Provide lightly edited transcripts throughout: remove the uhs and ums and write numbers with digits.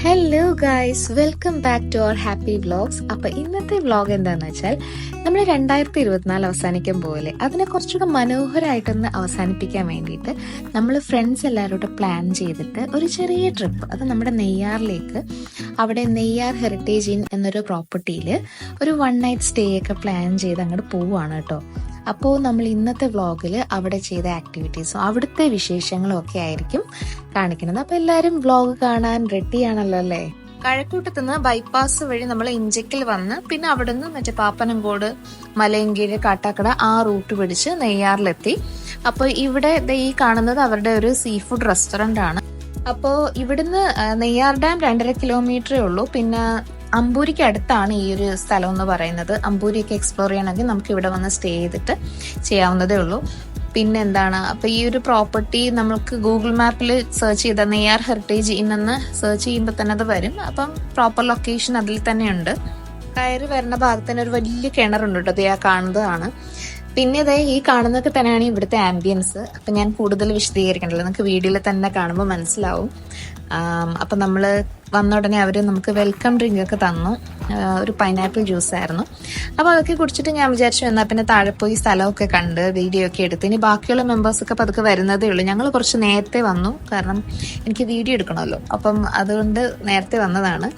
Hello guys, welcome back to our happy vlogs. അപ്പൊ ഇന്നത്തെ vlog എന്താന്ന് വെച്ചാൽ നമ്മൾ 2024 അവസാനിക്കാൻ പോലെ അതിനെ കുറച്ചുകൂടെ മനോഹരമായിട്ടൊന്ന് അവസാനിപ്പിക്കാൻ വേണ്ടിയിട്ട് നമ്മൾ ഫ്രണ്ട്സ് എല്ലാവരോടും പ്ലാൻ ചെയ്തിട്ട് ഒരു ചെറിയ ട്രിപ്പ്, അത് നമ്മുടെ നെയ്യാറിലേക്ക്, അവിടെ നെയ്യാർ ഹെറിറ്റേജ് ഇൻ എന്നൊരു പ്രോപ്പർട്ടിയിൽ ഒരു 1 നൈറ്റ് സ്റ്റേ ഒക്കെ പ്ലാൻ ചെയ്ത് അങ്ങോട്ട് പോവുകയാണ് കേട്ടോ. അപ്പോൾ നമ്മൾ ഇന്നത്തെ വ്ളോഗിൽ അവിടെ ചെയ്ത ആക്ടിവിറ്റീസും അവിടുത്തെ വിശേഷങ്ങളും ഒക്കെ ആയിരിക്കും കാണിക്കുന്നത്. അപ്പോൾ എല്ലാവരും വ്ളോഗ് കാണാൻ റെഡിയാണല്ലോ അല്ലേ? കഴക്കൂട്ടത്ത് നിന്ന് ബൈപ്പാസ് വഴി നമ്മൾ ഇഞ്ചക്കിൽ വന്ന് പിന്നെ അവിടെ നിന്ന് മറ്റേ പാപ്പനംകോട്, മലയങ്കീഴ്, കാട്ടാക്കട ആ റൂട്ട് പിടിച്ച് നെയ്യാറിലെത്തി. അപ്പോൾ ഇവിടെ ഈ കാണുന്നത് അവരുടെ ഒരു സീ ഫുഡ് റെസ്റ്റോറൻ്റ് ആണ്. അപ്പോൾ ഇവിടുന്ന് നെയ്യാർ ഡാം 2.5 കിലോമീറ്ററേ ഉള്ളൂ. പിന്നെ അമ്പൂരിക്ക് അടുത്താണ് ഈ ഒരു സ്ഥലം എന്ന് പറയുന്നത്. അമ്പൂരിയൊക്കെ എക്സ്പ്ലോർ ചെയ്യണമെങ്കിൽ നമുക്ക് ഇവിടെ വന്ന് സ്റ്റേ ചെയ്തിട്ട് ചെയ്യാവുന്നതേ ഉള്ളൂ. പിന്നെ എന്താണ്, അപ്പോൾ ഈ ഒരു പ്രോപ്പർട്ടി നമുക്ക് ഗൂഗിൾ മാപ്പിൽ സെർച്ച് ചെയ്താൽ നെയ്യാർ ഹെറിറ്റേജ് ഇൻ എന്ന് സെർച്ച് ചെയ്യുമ്പോൾ തന്നെ അത് വരും. അപ്പം പ്രോപ്പർ ലൊക്കേഷൻ അതിൽ തന്നെയുണ്ട്. കയറി വരുന്ന ഭാഗത്ത് തന്നെ ഒരു വലിയ കിണറുണ്ട് കേട്ടോ, അത് ആ കാണുന്നതാണ്. പിന്നെ ഇതേ ഈ കാണുന്നതൊക്കെ തന്നെയാണ് ഇവിടുത്തെ ആംബിയൻസ്. അപ്പം ഞാൻ കൂടുതൽ വിശദീകരിക്കണ്ടല്ലോ, നിങ്ങൾക്ക് വീഡിയോയിൽ തന്നെ കാണുമ്പോൾ മനസ്സിലാവും. അപ്പം നമ്മൾ വന്ന ഉടനെ അവർ നമുക്ക് വെൽക്കം ഡ്രിങ്ക് ഒക്കെ തന്നു. ഒരു പൈനാപ്പിൾ ജ്യൂസ് ആയിരുന്നു. അപ്പോൾ അതൊക്കെ കുടിച്ചിട്ട് ഞാൻ വിചാരിച്ചു എന്നാൽ പിന്നെ താഴെ പോയി സ്ഥലമൊക്കെ കണ്ട് വീഡിയോ ഒക്കെ എടുത്ത് ഇനി ബാക്കിയുള്ള മെമ്പേഴ്സൊക്കെ പതുക്കെ വരുന്നതേ ഉള്ളൂ. ഞങ്ങൾ കുറച്ച് നേരത്തെ വന്നു, കാരണം എനിക്ക് വീഡിയോ എടുക്കണമല്ലോ, അപ്പം അതുകൊണ്ട് നേരത്തെ വന്നതാണ്.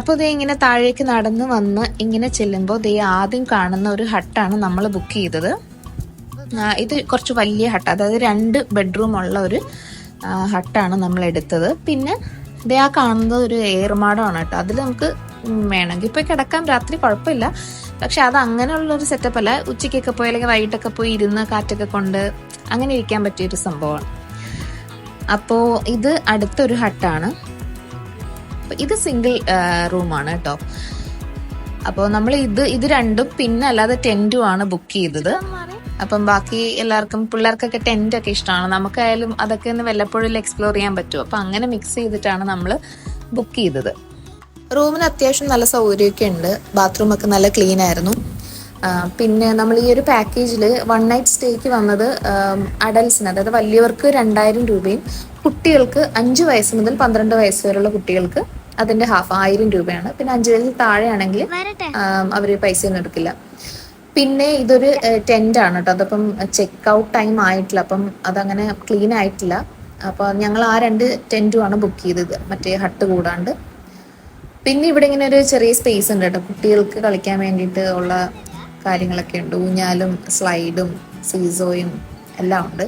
അപ്പോൾ ദേ ഇങ്ങനെ താഴേക്ക് നടന്ന് വന്ന് ഇങ്ങനെ ചെല്ലുമ്പോൾ ദേ ആദ്യം കാണുന്ന ഒരു ഹട്ടാണ് നമ്മൾ ബുക്ക് ചെയ്തത്. ഇത് കുറച്ച് വലിയ ഹട്ട്, അതായത് 2 ബെഡ്റൂം ഉള്ള ഒരു ഹട്ടാണ് നമ്മൾ എടുത്തത്. പിന്നെ ദേ ആ കാണുന്നത് ഒരു ഏറുമാടമാണ് കേട്ടോ. അതിൽ നമുക്ക് വേണമെങ്കിൽ ഇപ്പോൾ കിടക്കാം, രാത്രി കുഴപ്പമില്ല. പക്ഷെ അത് അങ്ങനെയുള്ളൊരു സെറ്റപ്പ് അല്ല. ഉച്ചയ്ക്കൊക്കെ പോയി അല്ലെങ്കിൽ വൈകിട്ടൊക്കെ പോയി ഇരുന്ന് കാറ്റൊക്കെ കൊണ്ട് അങ്ങനെ ഇരിക്കാൻ പറ്റിയൊരു സംഭവമാണ്. അപ്പോൾ ഇത് അടുത്തൊരു ഹട്ടാണ്. ഇത് സിംഗിൾ റൂമാണ് കേട്ടോ. അപ്പോൾ നമ്മൾ ഇത് രണ്ടും പിന്നെ അല്ലാതെ ടെന്റും ആണ് ബുക്ക് ചെയ്തത്. അപ്പം ബാക്കി എല്ലാവർക്കും, പിള്ളേർക്കൊക്കെ ടെന്റ് ഒക്കെ ഇഷ്ടമാണ്, നമുക്കായാലും അതൊക്കെ ഒന്ന് വല്ലപ്പോഴും എക്സ്പ്ലോർ ചെയ്യാൻ പറ്റും. അപ്പം അങ്ങനെ മിക്സ് ചെയ്തിട്ടാണ് നമ്മൾ ബുക്ക് ചെയ്തത്. റൂമിന് അത്യാവശ്യം നല്ല സൗകര്യമൊക്കെ ഉണ്ട്, ബാത്റൂം ഒക്കെ നല്ല ക്ലീൻ ആയിരുന്നു. പിന്നെ നമ്മൾ ഈ ഒരു പാക്കേജിൽ 1 നൈറ്റ് സ്റ്റേക്ക് വന്നത് അഡൽസിന്, അതായത് വലിയവർക്ക് 2000 രൂപയും കുട്ടികൾക്ക് 5 വയസ്സ് മുതൽ 12 വയസ്സ് വരെയുള്ള കുട്ടികൾക്ക് അതിന്റെ ഹാഫ് 1000 രൂപയാണ്. പിന്നെ 5 വയസ്സിൽ താഴെയാണെങ്കിൽ അവര് പൈസയൊന്നും എടുക്കില്ല. പിന്നെ ഇതൊരു ടെന്റ് ആണ് കേട്ടോ. അതപ്പം ചെക്ക് ഔട്ട് ടൈം ആയിട്ടില്ല, അപ്പം അതങ്ങനെ ക്ലീൻ ആയിട്ടില്ല. അപ്പോൾ ഞങ്ങൾ ആ 2 ടെന്റുമാണ് ബുക്ക് ചെയ്തത്, മറ്റേ ഹട്ട് കൂടാണ്ട്. പിന്നെ ഇവിടെ ഇങ്ങനെ ഒരു ചെറിയ സ്പേസ് ഉണ്ട് കേട്ടോ, കുട്ടികൾക്ക് കളിക്കാൻ വേണ്ടിയിട്ട് ഉള്ള കാര്യങ്ങളൊക്കെ ഉണ്ട്. ഊഞ്ഞാലും സ്ലൈഡും സീസോയും എല്ലാം ഉണ്ട്.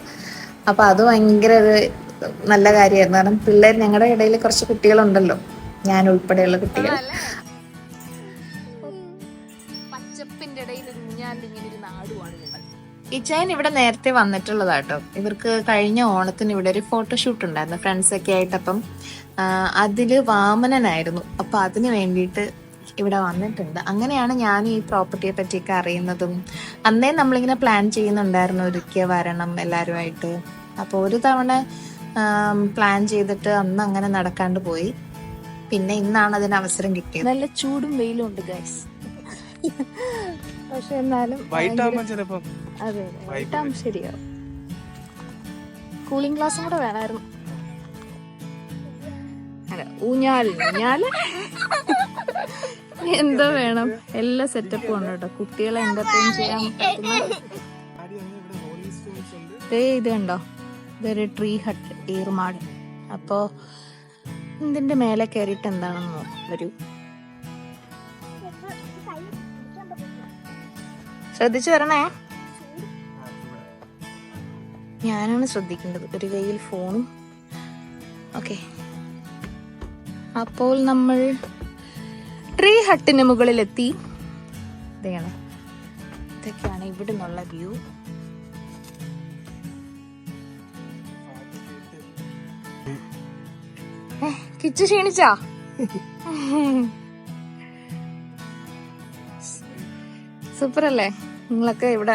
അപ്പോൾ അത് ഭയങ്കര ഒരു നല്ല കാര്യമായിരുന്നു, കാരണം പിള്ളേർ, ഞങ്ങളുടെ ഇടയിൽ കുറച്ച് കുട്ടികളുണ്ടല്ലോ, ഞാൻ ഉൾപ്പെടെയുള്ള കുട്ടികൾ. ഇച്ചായൻ ഇവിടെ നേരത്തെ വന്നിട്ടുള്ളതാട്ടോ. ഇവർക്ക് കഴിഞ്ഞ ഓണത്തിന് ഇവിടെ ഒരു ഫോട്ടോഷൂട്ട് ഉണ്ടായിരുന്നു ഫ്രണ്ട്സ് ഒക്കെ ആയിട്ട്. അപ്പം അതില് വാമനനായിരുന്നു. അപ്പൊ അതിന് വേണ്ടിയിട്ട് ഇവിടെ വന്നിട്ടുണ്ട്. അങ്ങനെയാണ് ഞാൻ ഈ പ്രോപ്പർട്ടിയെ പറ്റിയൊക്കെ അറിയുന്നതും. അന്നേ നമ്മളിങ്ങനെ പ്ലാൻ ചെയ്യുന്നുണ്ടായിരുന്നു ഒരിക്കൽ വരണം എല്ലാവരുമായിട്ട്. അപ്പോൾ ഒരു തവണ പ്ലാൻ ചെയ്തിട്ട് അന്ന് അങ്ങനെ നടക്കാണ്ട് പോയി. പിന്നെ ഇന്നാണ് അതിന് അവസരം കിട്ടിയത്. നല്ല ചൂടും വെയിലും ഉണ്ട് ഗൈസ്. പക്ഷെ എന്നാലും അതെ, വൈകിട്ടാകുമ്പോൾ ശരിയാവും. കൂളിംഗ് ഗ്ലാസും കൂടെ വേണമായിരുന്നു. അതെ, ഊഞ്ഞാല് എന്തോ വേണം, എല്ലാ സെറ്റപ്പും ഉണ്ട് കേട്ടോ. കുട്ടികളെ എന്റർടൈൻ ചെയ്യാൻ പറ്റുന്ന ഇത് കണ്ടോ, ഇതൊരു ട്രീ ഹട്ട്, ഏറുമാട്. അപ്പോ ഇതിന്റെ മേലെ കയറിയിട്ട് എന്താണെന്ന് വരൂ, ശ്രദ്ധിച്ചു വരണേ. ഞാനാണ് ശ്രദ്ധിക്കേണ്ടത്, ഒരു കയ്യിൽ ഫോണും. ഓക്കെ, അപ്പോൾ നമ്മൾ ട്രീ ഹട്ടിന് മുകളിലെത്തി. ഇതൊക്കെയാണ് ഇവിടെ നിന്നുള്ള വ്യൂ. കിച്ചു ക്ഷീണിച്ചാ? സൂപ്പർ അല്ലേ? നിങ്ങളൊക്കെ ഇവിടെ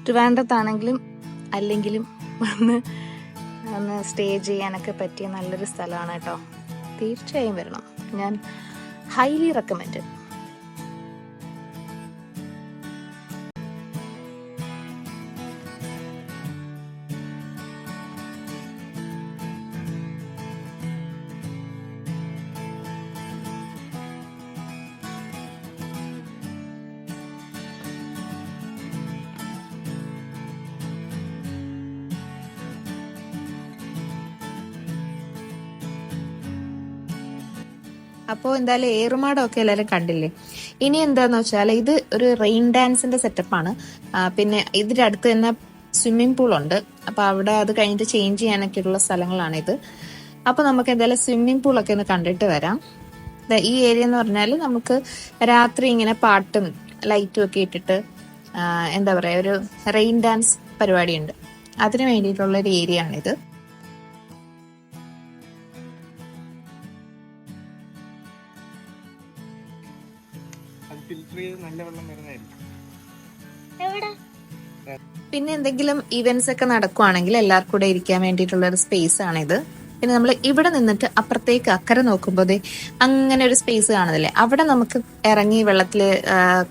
ട്രിവാൻഡ്രത്താണെങ്കിലും അല്ലെങ്കിലും വന്ന് സ്റ്റേ ചെയ്യാനൊക്കെ പറ്റിയ നല്ലൊരു സ്ഥലമാണ് കേട്ടോ. തീർച്ചയായും വരണം, ഞാൻ ഹൈലി റെക്കമെൻഡ്. അപ്പോൾ എന്തായാലും ഏറുമാടമൊക്കെ എല്ലാവരും കണ്ടില്ലേ. ഇനി എന്താന്ന് വെച്ചാൽ ഇത് ഒരു റെയിൻ ഡാൻസിന്റെ സെറ്റപ്പാണ്. പിന്നെ ഇതിന്റെ അടുത്ത് തന്നെ സ്വിമ്മിംഗ് പൂൾ ഉണ്ട്. അപ്പൊ അവിടെ അത് കഴിഞ്ഞിട്ട് ചേഞ്ച് ചെയ്യാനൊക്കെ ഉള്ള സ്ഥലങ്ങളാണിത്. അപ്പൊ നമുക്ക് എന്തായാലും സ്വിമ്മിംഗ് പൂളൊക്കെ ഒന്ന് കണ്ടിട്ട് വരാം. ഈ ഏരിയ എന്ന് പറഞ്ഞാൽ നമുക്ക് രാത്രി ഇങ്ങനെ പാട്ടും ലൈറ്റും ഒക്കെ ഇട്ടിട്ട് എന്താ പറയാ ഒരു റെയിൻ ഡാൻസ് പരിപാടിയുണ്ട്. അതിന് വേണ്ടിയിട്ടുള്ള ഒരു ഏരിയ ആണിത്. പിന്നെ എന്തെങ്കിലും ഇവന്റ്സ് ഒക്കെ നടക്കുവാണെങ്കിൽ എല്ലാവർക്കും കൂടെ ഇരിക്കാൻ വേണ്ടിയിട്ടുള്ള ഒരു സ്പേസ് ആണിത്. പിന്നെ നമ്മൾ ഇവിടെ നിന്നിട്ട് അപ്പുറത്തേക്ക് അക്കരെ നോക്കുമ്പോൾ അങ്ങനെ ഒരു സ്പേസ് കാണുന്നില്ലേ, അവിടെ നമുക്ക് ഇറങ്ങി വെള്ളത്തിൽ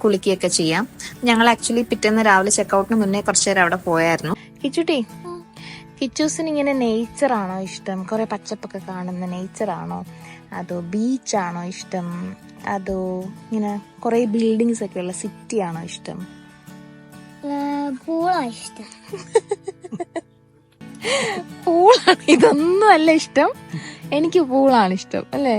കുളിക്കുകയൊക്കെ ചെയ്യാം. ഞങ്ങൾ ആക്ച്വലി പിറ്റേന്ന് രാവിലെ ചെക്കൗട്ടിന് മുന്നേ കുറച്ചു നേരം അവിടെ പോയായിരുന്നു. കിച്ചുട്ടി, കിച്ചൂസിന് ഇങ്ങനെ നേച്ചറാണോ ഇഷ്ടം? കുറെ പച്ചപ്പൊക്കെ കാണുന്ന നേച്ചറാണോ, അതോ ബീച്ചാണോ ഇഷ്ടം, അതോ ഇങ്ങനെ കുറെ ബിൽഡിങ്സ് ഒക്കെ ഉള്ള സിറ്റി ആണോ ഇഷ്ടം? പൂളാണ്. ഇതൊന്നും അല്ല ഇഷ്ടം, എനിക്ക് പൂളാണ് ഇഷ്ടം അല്ലേ?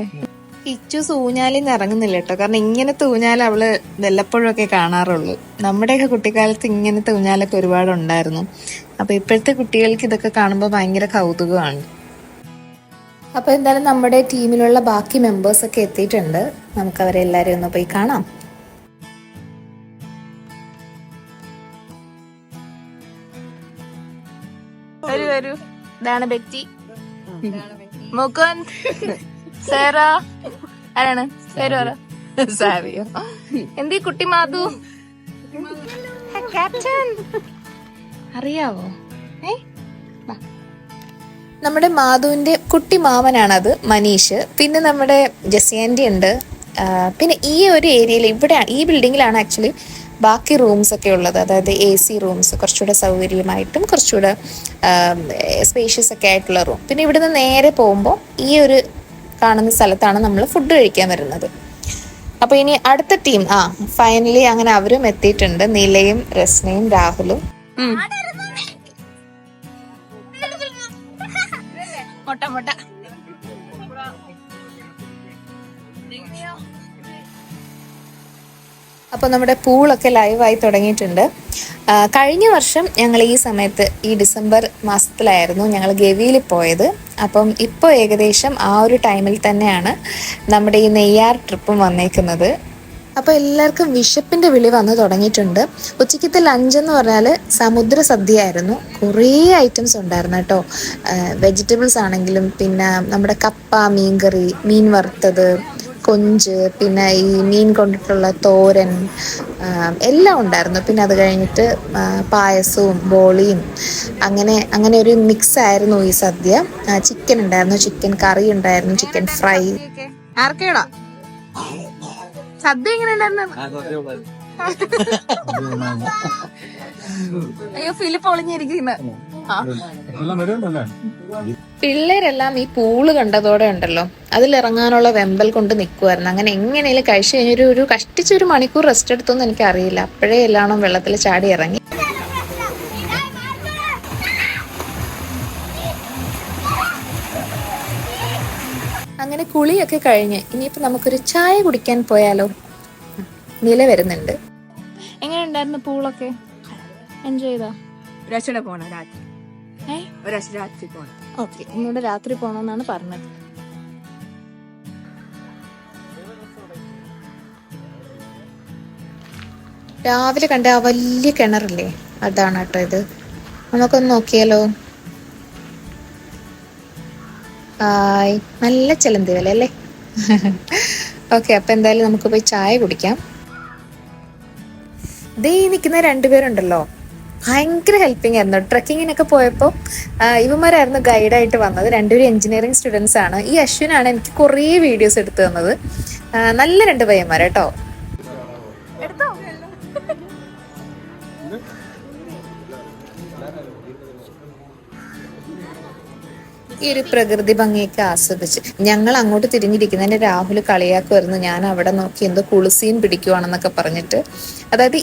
കിച്ചൂസ് ഊഞ്ഞാലിന്ന് ഇറങ്ങുന്നില്ല കേട്ടോ, കാരണം ഇങ്ങനത്തെ ഊഞ്ഞാൽ അവള് വല്ലപ്പോഴും ഒക്കെ കാണാറുള്ളൂ. നമ്മുടെയൊക്കെ കുട്ടിക്കാലത്ത് ഇങ്ങനത്തെ ഊഞ്ഞാലൊക്കെ ഒരുപാട് ഉണ്ടായിരുന്നു. അപ്പൊ ഇപ്പോഴത്തെ കുട്ടികൾക്ക് ഇതൊക്കെ കാണുമ്പോൾ ഭയങ്കര കൗതുകമാണ്. അപ്പൊ എന്തായാലും നമ്മുടെ ടീമിലുള്ള ബാക്കി മെമ്പേഴ്സ് ഒക്കെ എത്തിയിട്ടുണ്ട്. നമുക്ക് അവരെ എല്ലാരും ഒന്ന് പോയി കാണാം. വരൂ, ഇതാണ് ബെറ്റി, മുകുന്ദ്, സേറ, ആരാണ് പേര് പറ? സാവിയോ. എന്തീ കുട്ടി മാധു, ക്യാപ്റ്റൻ അറിയാവോ? നമ്മുടെ മാധുവിന്റെ കുട്ടി മാമനാണത്, മനീഷ്. പിന്നെ നമ്മുടെ ജസിയാൻറ്റി ഉണ്ട്. പിന്നെ ഈ ഒരു ഏരിയയിൽ ഇവിടെ ഈ ബിൽഡിങ്ങിലാണ് ആക്ച്വലി ബാക്കി റൂംസ് ഒക്കെ ഉള്ളത്. അതായത് AC റൂംസ്, കുറച്ചുകൂടെ സൗകര്യമായിട്ടും കുറച്ചുകൂടെ സ്പേഷ്യസ് ഒക്കെ ആയിട്ടുള്ള റൂം. പിന്നെ ഇവിടുന്ന് നേരെ പോകുമ്പോൾ ഈ ഒരു കാണുന്ന സ്ഥലത്താണ് നമ്മൾ ഫുഡ് കഴിക്കാൻ വരുന്നത്. അപ്പൊ ഇനി അടുത്ത ടീം ഫൈനലി അങ്ങനെ അവരും എത്തിയിട്ടുണ്ട്. നീലയും രസ്നയും രാഹുലും. അപ്പോൾ നമ്മുടെ പൂളൊക്കെ ലൈവായി തുടങ്ങിയിട്ടുണ്ട്. കഴിഞ്ഞ വർഷം ഞങ്ങൾ ഈ സമയത്ത് ഈ ഡിസംബർ മാസത്തിലായിരുന്നു ഞങ്ങൾ ഗവിയിൽ പോയത്. അപ്പം ഇപ്പോൾ ഏകദേശം ആ ഒരു ടൈമിൽ തന്നെയാണ് നമ്മുടെ ഈ നെയ്യാർ ട്രിപ്പും വന്നേക്കുന്നത്. അപ്പോൾ എല്ലാവർക്കും വിശപ്പിൻ്റെ വിളി വന്ന് തുടങ്ങിയിട്ടുണ്ട്. ഉച്ചയ്ക്കത്തെ ലഞ്ച് എന്ന് പറഞ്ഞാൽ സമുദ്ര സദ്യയായിരുന്നു. കുറേ ഐറ്റംസ് ഉണ്ടായിരുന്നു കേട്ടോ. വെജിറ്റബിൾസ് ആണെങ്കിലും പിന്നെ നമ്മുടെ കപ്പ, മീൻകറി, മീൻ വറുത്തത്, കൊഞ്ച്, പിന്നെ ഈ മീൻ കൊണ്ടിട്ടുള്ള തോരൻ എല്ലാം ഉണ്ടായിരുന്നു. പിന്നെ അത് കഴിഞ്ഞിട്ട് പായസവും ബോളിയും അങ്ങനെ ഒരു മിക്സ് ആയിരുന്നു ഈ സദ്യ. ചിക്കൻ ഉണ്ടായിരുന്നു, ചിക്കൻ കറി ഉണ്ടായിരുന്നു, ചിക്കൻ ഫ്രൈ. ആർക്കേടാ സദ്യ എങ്ങനെ ഉണ്ടായിരുന്നു? അയ്യോ, ഫിലിപ്പ് ഒളിഞ്ഞിരിക്കുന്ന പിള്ളേരെല്ലാം ഈ പൂള് കണ്ടതോടെ ഉണ്ടല്ലോ അതിലിറങ്ങാനുള്ള വെമ്പൽ കൊണ്ട് നിൽക്കുമായിരുന്നു. അങ്ങനെ എങ്ങനെയും കഴിച്ചു കഴിഞ്ഞൊരു കഷ്ടിച്ചൊരു മണിക്കൂർ റെസ്റ്റ് എടുത്തൊന്നും എനിക്കറിയില്ല. അപ്പോഴേ എല്ലാണോ വെള്ളത്തിൽ ചാടി ഇറങ്ങി. അങ്ങനെ കുളിയൊക്കെ കഴിഞ്ഞ് ഇനിയിപ്പോ നമുക്കൊരു ചായ കുടിക്കാൻ പോയാലോ? നില വരുന്നുണ്ട്. എങ്ങനെ ഉണ്ടായിരുന്നു പൂളൊക്കെ? എൻജോയ് ചെയ്താ? ഒരാഴ്ച പോണം, രാത്രി. ഒരാഴ്ച രാത്രി പോണം. ഓക്കെ, ഇന്നോട് രാത്രി പോണമെന്നാണ് പറഞ്ഞത്. രാവിലെ കണ്ട ആ വലിയ കിണറില്ലേ, അതാണ് കേട്ടോ ഇത്. നമുക്കൊന്ന് നോക്കിയാലോ? നല്ല ചെലന്തി വില അല്ലേ? ഓക്കെ, അപ്പൊ എന്തായാലും നമുക്ക് പോയി ചായ കുടിക്കാം. ദേ നിൽക്കുന്ന രണ്ടുപേരുണ്ടല്ലോ, ഭയങ്കര ഹെൽപ്പിംഗ് ആയിരുന്നു. ട്രക്കിങ്ങിനൊക്കെ പോയപ്പോൾ ഇവന്മാരായിരുന്നു ഗൈഡായിട്ട് വന്നത്. രണ്ടുപേരും എഞ്ചിനീയറിംഗ് സ്റ്റുഡൻസ് ആണ്. ഈ അശ്വിനാണ് എനിക്ക് കുറേ വീഡിയോസ് എടുത്തു തന്നത്. നല്ല രണ്ട് പയ്യന്മാരാട്ടോ. ഈ ഒരു പ്രകൃതി ഭംഗിയൊക്കെ ആസ്വദിച്ച് ഞങ്ങൾ അങ്ങോട്ട് തിരിഞ്ഞിരിക്കുന്നതിന്റെ രാഹുൽ കളിയാക്കുമായിരുന്നു. ഞാൻ അവിടെ നോക്കി എന്തോ കുളിസീൻ പിടിക്കുവാണെന്നൊക്കെ പറഞ്ഞിട്ട്. അതായത്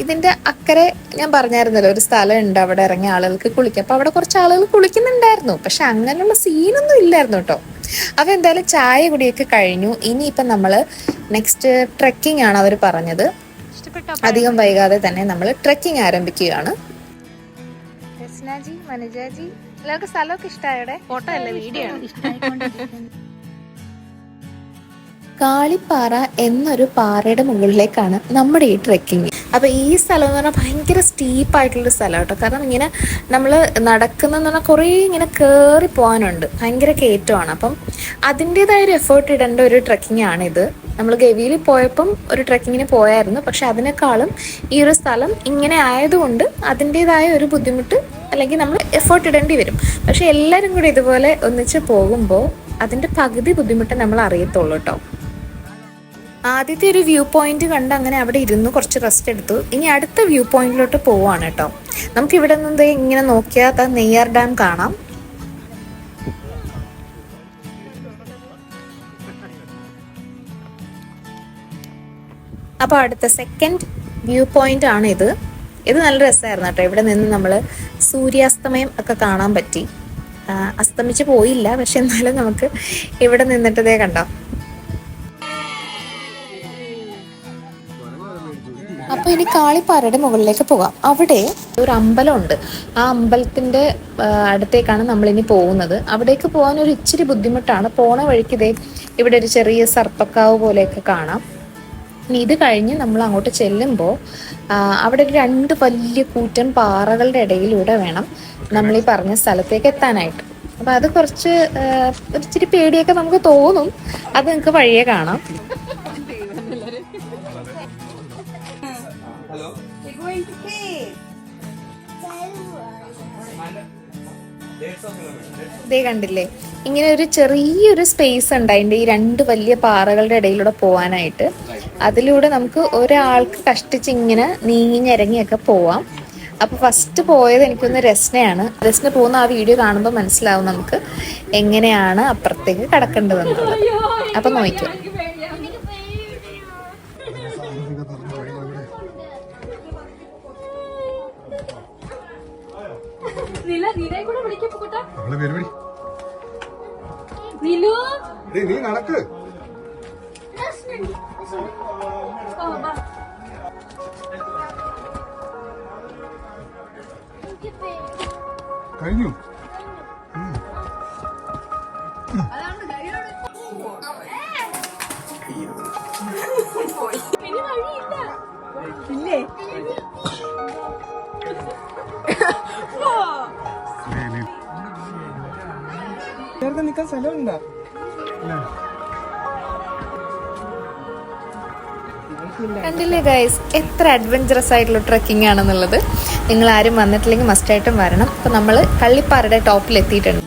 ഇതിന്റെ അക്കരെ ഞാൻ പറഞ്ഞായിരുന്നല്ലോ ഒരു സ്ഥലം ഉണ്ട്, അവിടെ ഇറങ്ങിയ ആളുകൾക്ക് കുളിക്കാം. അപ്പൊ അവിടെ കുറച്ച് ആളുകൾ കുളിക്കുന്നുണ്ടായിരുന്നു, പക്ഷെ അങ്ങനെയുള്ള സീനൊന്നും ഇല്ലായിരുന്നു കേട്ടോ. അപ്പൊ എന്തായാലും ചായ കുടിയൊക്കെ കഴിഞ്ഞു. ഇനിയിപ്പം നമ്മള് നെക്സ്റ്റ് ട്രെക്കിംഗ് ആണ് അവർ പറഞ്ഞത്. അധികം വൈകാതെ തന്നെ നമ്മൾ ട്രെക്കിംഗ് ആരംഭിക്കുകയാണ്. എല്ലാവർക്കും സ്ഥലമൊക്കെ ഇഷ്ടമായോടെ? ഫോട്ടോ അല്ല, വീഡിയോ ആണ്. കാളിപ്പാറ എന്നൊരു പാറയുടെ മുകളിലേക്കാണ് നമ്മുടെ ഈ ട്രെക്കിങ്. അപ്പൊ ഈ സ്ഥലം എന്ന് പറഞ്ഞാൽ ഭയങ്കര സ്റ്റീപ്പായിട്ടുള്ളൊരു സ്ഥലം കേട്ടോ. കാരണം ഇങ്ങനെ നമ്മൾ നടക്കുന്നതെന്ന് പറഞ്ഞാൽ കുറേ ഇങ്ങനെ കയറി പോകാനുണ്ട്, ഭയങ്കര കയറ്റമാണ്. അപ്പം അതിൻ്റെതായ ഒരു എഫേർട്ട് ഇടേണ്ട ഒരു ട്രെക്കിംഗ് ആണിത്. നമ്മൾ ഗവിയിൽ പോയപ്പം ഒരു ട്രെക്കിങ്ങിന് പോയായിരുന്നു, പക്ഷെ അതിനേക്കാളും ഈ ഒരു സ്ഥലം ഇങ്ങനെ ആയതുകൊണ്ട് അതിൻ്റെതായ ഒരു ബുദ്ധിമുട്ട് അല്ലെങ്കിൽ നമ്മൾ എഫേർട്ട് ഇടേണ്ടി വരും. പക്ഷെ എല്ലാവരും കൂടി ഇതുപോലെ ഒന്നിച്ച് പോകുമ്പോൾ അതിൻ്റെ പകുതി ബുദ്ധിമുട്ട് നമ്മൾ അറിയത്തുള്ളൂ കേട്ടോ. ആദ്യത്തെ ഒരു വ്യൂ പോയിന്റ് കണ്ട് അങ്ങനെ അവിടെ ഇരുന്ന് കുറച്ച് റെസ്റ്റ് എടുത്തു. ഇനി അടുത്ത വ്യൂ പോയിന്റിലോട്ട് പോവാണ് കേട്ടോ. നമുക്ക് ഇവിടെ നിന്ന് ഇങ്ങനെ നോക്കിയാൽ നെയ്യാർ ഡാം കാണാം. അപ്പോൾ അടുത്ത സെക്കൻഡ് വ്യൂ പോയിന്റ് ആണ് ഇത്. ഇത് നല്ല രസമായിരുന്നു കേട്ടോ. ഇവിടെ നിന്ന് നമ്മൾ സൂര്യാസ്തമയം ഒക്കെ കാണാൻ പറ്റി. അസ്തമിച്ച് പോയില്ല, പക്ഷെ എന്നാലും നമുക്ക് ഇവിടെ നിന്നിട്ടതേ കണ്ടോ. അപ്പൊ ഇനി കാളിപ്പാറയുടെ മുകളിലേക്ക് പോകാം. അവിടെ ഒരു അമ്പലമുണ്ട്. ആ അമ്പലത്തിന്റെ അടുത്തേക്കാണ് നമ്മളിനി പോകുന്നത്. അവിടേക്ക് പോകാൻ ഒരു ഇച്ചിരി ബുദ്ധിമുട്ടാണ്. പോണ വഴിക്ക് ഇവിടെ ഒരു ചെറിയ സർപ്പക്കാവ് പോലെയൊക്കെ കാണാം. ഇനി ഇത് കഴിഞ്ഞ് നമ്മൾ അങ്ങോട്ട് ചെല്ലുമ്പോൾ അവിടെ ഒരു 2 വലിയ കൂറ്റൻ പാറകളുടെ ഇടയിലൂടെ വേണം നമ്മൾ ഈ പറഞ്ഞ സ്ഥലത്തേക്ക് എത്താനായിട്ട്. അപ്പൊ അത് കുറച്ച് ഒരിച്ചിരി പേടിയൊക്കെ നമുക്ക് തോന്നും. അത് നിങ്ങൾക്ക് വഴിയെ കാണാം. ഇതേ കണ്ടില്ലേ, ഇങ്ങനെ ഒരു ചെറിയൊരു സ്പേസ് ഉണ്ട് അതിൻ്റെ ഈ 2 വലിയ പാറകളുടെ ഇടയിലൂടെ പോകാനായിട്ട്. അതിലൂടെ നമുക്ക് ഒരാൾക്ക് കഷ്ടിച്ച് ഇങ്ങനെ നീങ്ങിഞ്ഞിറങ്ങിയൊക്കെ പോവാം. അപ്പൊ ഫസ്റ്റ് പോയത് എനിക്കൊന്ന് രസ്നയാണ്. രസ്ന പോകുന്ന ആ വീഡിയോ കാണുമ്പോൾ മനസ്സിലാവും നമുക്ക് എങ്ങനെയാണ് അപ്പുറത്തേക്ക് കടക്കേണ്ടതെന്നുള്ളത്. അപ്പൊ നോക്കാം. നീ നടക്ക്. കഴിഞ്ഞു. ഇല്ലേ നിൽക്കാൻ സ്ഥലമുണ്ടോ? കണ്ടില്ലേ ഗൈസ്, എത്ര അഡ്വഞ്ചറസ് ആയിട്ടുള്ള ട്രെക്കിംഗ് ആണെന്നുള്ളത്. നിങ്ങൾ ആരും വന്നിട്ടില്ലെങ്കിൽ മസ്റ്റായിട്ടും വരണം. അപ്പൊ നമ്മൾ കള്ളിപ്പാറയുടെ ടോപ്പിൽ എത്തിയിട്ടുണ്ട്.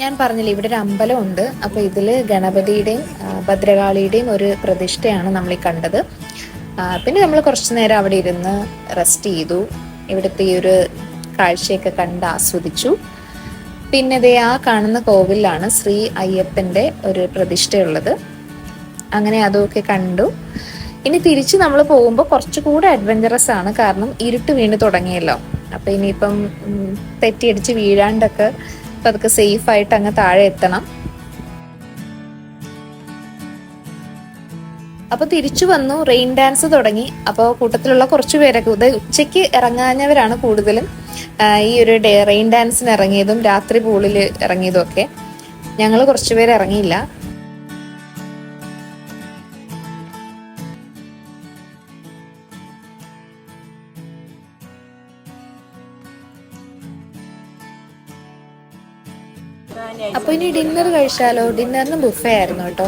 ഞാൻ പറഞ്ഞില്ലേ ഇവിടെ ഒരു അമ്പലമുണ്ട്. അപ്പൊ ഇതില് ഗണപതിയുടെയും ഭദ്രകാളിയുടെയും ഒരു പ്രതിഷ്ഠയാണ് നമ്മൾ ഈ കണ്ടത്. പിന്നെ നമ്മൾ കുറച്ചു നേരം അവിടെ ഇരുന്ന് റെസ്റ്റ് ചെയ്തു. ഇവിടുത്തെ ഈ ഒരു കാഴ്ചയൊക്കെ കണ്ട് ആസ്വദിച്ചു. പിന്നെ ദേ ആ കാണുന്ന കോവിലാണ് ശ്രീ അയ്യപ്പന്റെ ഒരു പ്രതിഷ്ഠയുള്ളത്. അങ്ങനെ അതൊക്കെ കണ്ടു. ഇനി തിരിച്ച് നമ്മൾ പോകുമ്പോൾ കുറച്ചുകൂടെ അഡ്വഞ്ചറസ് ആണ്. കാരണം ഇരുട്ട് വീണ് തുടങ്ങിയല്ലോ. അപ്പൊ ഇനിയിപ്പം തെറ്റിയടിച്ച് വീഴാണ്ടൊക്കെ അതൊക്കെ സേഫ് ആയിട്ട് അങ്ങ് താഴെ എത്തണം. അപ്പൊ തിരിച്ചു വന്നു. റെയിൻ ഡാൻസ് തുടങ്ങി. അപ്പോൾ കൂട്ടത്തിലുള്ള കുറച്ചു പേരൊക്കെ ഉച്ചയ്ക്ക് ഇറങ്ങാഞ്ഞവരാണ് കൂടുതലും ഈ ഒരു റെയിൻ ഡാൻസിന് ഇറങ്ങിയതും രാത്രി പൂളിൽ ഇറങ്ങിയതും ഒക്കെ. ഞങ്ങൾ കുറച്ചുപേര് ഇറങ്ങിയില്ല. അപ്പൊ ഇനി ഡിന്നർ കഴിച്ചാലോ? ഡിന്നറിന് ബുഫേ ആയിരുന്നു കേട്ടോ.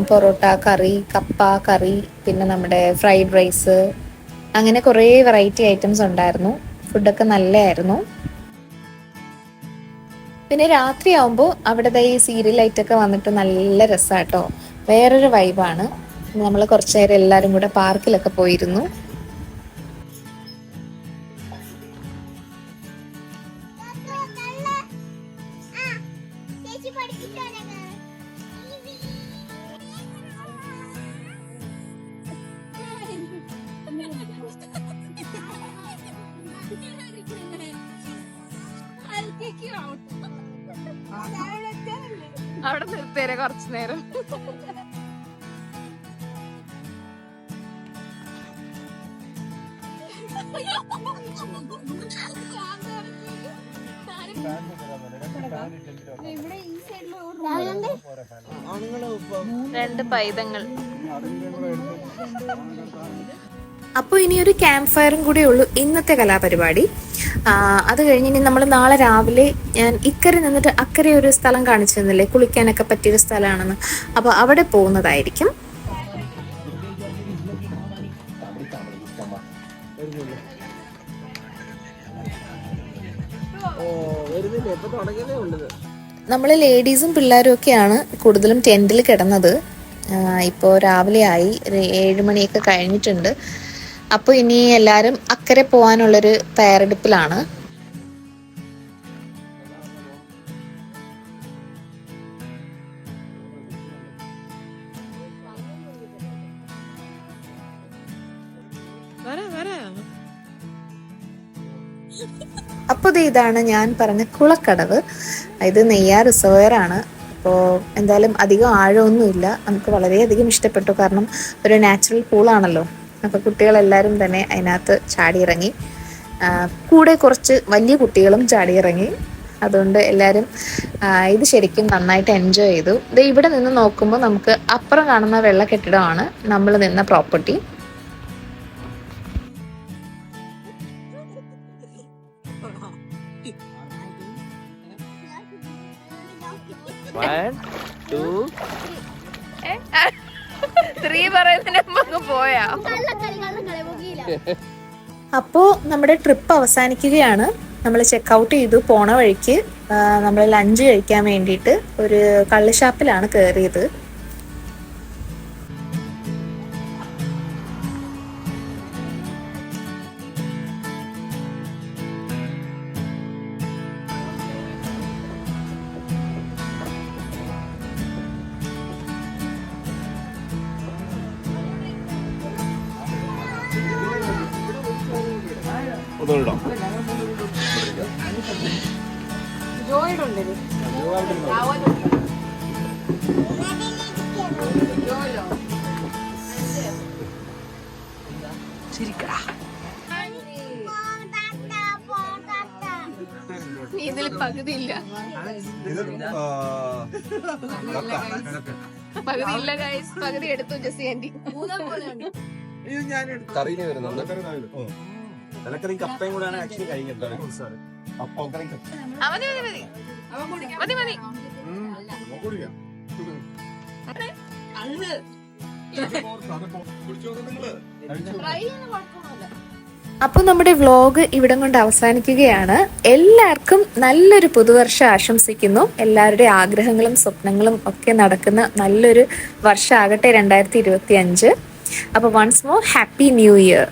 പൊറോട്ട, കറി, കപ്പ കറി, പിന്നെ നമ്മുടെ ഫ്രൈഡ് റൈസ്, അങ്ങനെ കുറേ വെറൈറ്റി ഐറ്റംസ് ഉണ്ടായിരുന്നു. ഫുഡൊക്കെ നല്ലതായിരുന്നു. പിന്നെ രാത്രിയാവുമ്പോൾ അവിടെ ഈ സീരിയൽ ലൈറ്റൊക്കെ വന്നിട്ട് നല്ല രസമാട്ടോ, വേറൊരു വൈബാണ്. നമ്മൾ കുറച്ചു നേരം എല്ലാവരും കൂടെ പാർക്കിലൊക്കെ പോയിരുന്നു. അവിടെ നിർത്തേരെ കുറച്ചു നേരം. രണ്ട് പൈതങ്ങൾ. അപ്പോൾ ഇനിയൊരു ക്യാമ്പ് ഫയറും കൂടെ ഉള്ളൂ ഇന്നത്തെ കലാപരിപാടി. അത് കഴിഞ്ഞ് ഇനി നമ്മൾ നാളെ രാവിലെ ഞാൻ ഇക്കരെ നിന്നിട്ട് അക്കരെ ഒരു സ്ഥലം കാണിച്ചു തന്നില്ലേ, കുളിക്കാനൊക്കെ പറ്റിയൊരു സ്ഥലമാണെന്ന്. അപ്പോൾ അവിടെ പോകുന്നതായിരിക്കും. നമ്മൾ ലേഡീസും പിള്ളേരും ഒക്കെയാണ് കൂടുതലും ടെൻറ്റിൽ കിടന്നത്. ഇപ്പോൾ രാവിലെ ആയി, 7 മണിയൊക്കെ കഴിഞ്ഞിട്ടുണ്ട്. അപ്പോൾ ഇനി എല്ലാവരും അക്കരെ പോകാനുള്ളൊരു തയ്യാറെടുപ്പിലാണ്. അപ്പോൾ ഇതാണ് ഞാൻ പറഞ്ഞ കുളക്കടവ്. ഇത് നെയ്യാർ റിസർവോയർ ആണ്. അപ്പോൾ എന്തായാലും അധികം ആഴമൊന്നുമില്ല. നമുക്ക് വളരെയധികം ഇഷ്ടപ്പെട്ടു, കാരണം ഒരു നാച്ചുറൽ പൂളാണല്ലോ. അപ്പോൾ കുട്ടികളെല്ലാവരും തന്നെ അതിനകത്ത് ചാടിയിറങ്ങി. കൂടെ കുറച്ച് വലിയ കുട്ടികളും ചാടിയിറങ്ങി. അതുകൊണ്ട് എല്ലാവരും ഇത് ശരിക്കും നന്നായിട്ട് എൻജോയ് ചെയ്തു. ഇത് ഇവിടെ നിന്ന് നോക്കുമ്പോൾ നമുക്ക് അപ്പുറം കാണുന്ന വെള്ള കെട്ടിടമാണ് നമ്മൾ നിന്ന പ്രോപ്പർട്ടി. പോയാ. അപ്പോൾ നമ്മുടെ ട്രിപ്പ് അവസാനിക്കുകയാണ്. നമ്മൾ ചെക്കൗട്ട് ചെയ്തു. പോണ വഴിക്ക് നമ്മൾ ലഞ്ച് കഴിക്കാൻ വേണ്ടിയിട്ട് ഒരു കള്ളുഷാപ്പിലാണ് കയറിയത്. ഇതിൽ പകുതിയില്ല, പകുതിയില്ല ഗൈസ്. പകുതി എടുത്തു ജെസ്സി ആന്റി. കറിയില് വരുന്നുണ്ട്. ഇലക്കറി കപ്പയും കൂടെയാണ് ആക്ച്വലി കഴിഞ്ഞിട്ട്. മതി മതി. അപ്പോൾ നമ്മുടെ വ്ലോഗ് ഇവിടം കൊണ്ട് അവസാനിക്കുകയാണ്. എല്ലാവർക്കും നല്ലൊരു പുതുവർഷം ആശംസിക്കുന്നു. എല്ലാവരുടെ ആഗ്രഹങ്ങളും സ്വപ്നങ്ങളും ഒക്കെ നടക്കുന്ന നല്ലൊരു വർഷമാകട്ടെ 2025. അപ്പോൾ once more happy new year.